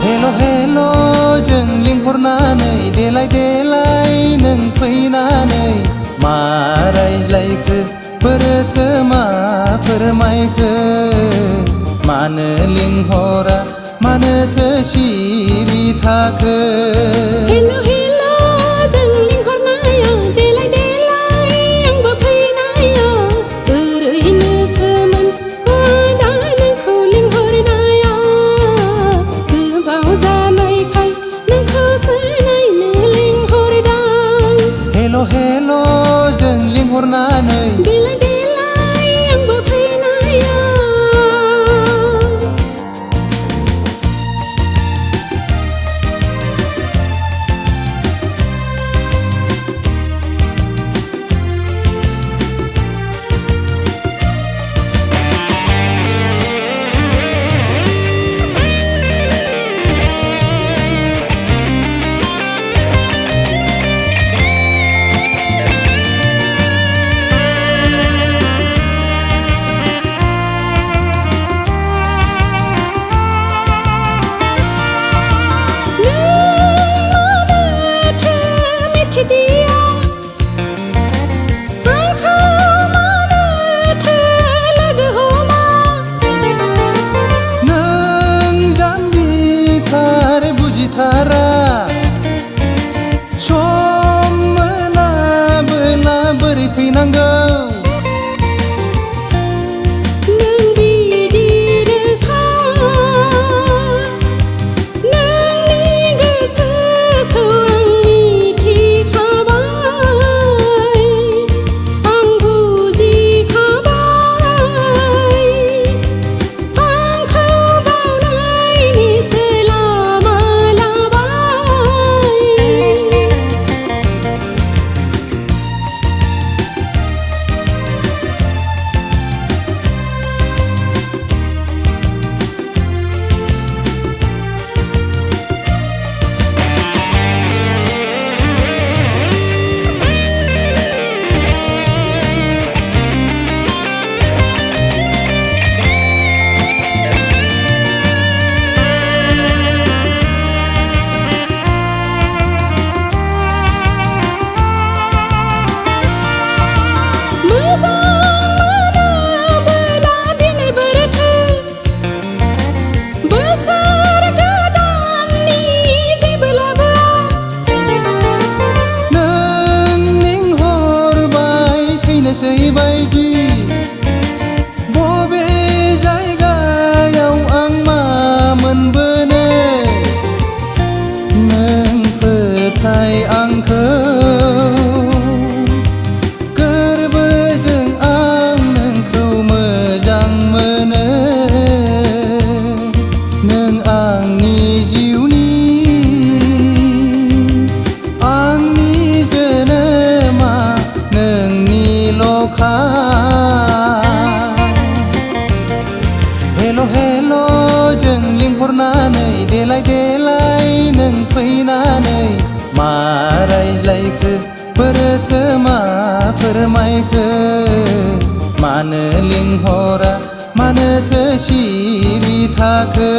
हेल' हेल' जों लिंहरनानै देलाय देलाय नों फैनानै मा रायज्लायखो बोरोथो मा फोरमायखो मानो लिंहरा मानोथो सिरि थाखो हेल' हेल' जों लिंहरनायाव देलाय देलाय आंबो फैनायाव ओरैनोसोमोन दा नोंखौ लिंहरनाया गोबाव जानायखाय नोंखौसो नायनो लिंहरदां हेल' हेल' जों लिंहरनानै देलाय देलाय आंबो फैनायाव सम मोनाबोला बोरै फैनांगौ नों बिदि रोखा नोंनि गोसोखौ आं मिथिखाबाय आं बुजिखाबाय आंखौ बावनायनिसो लामा बायदि बबे जायगायाव आं मा मोनबोनो नों फोथाय आंखौ गोरबोजों आं नोंखौ मोजां मोनो नों आंनि जिउनि आंनि जोनोमा नोंनिल'खा हेल' हेल' जों लिंहरनानै देलाय देलाय नों फैनानै मा रायज्लायखो बोरोथो मा फोरमायखो मानो लिंहरा मानोथो सिरि थाखो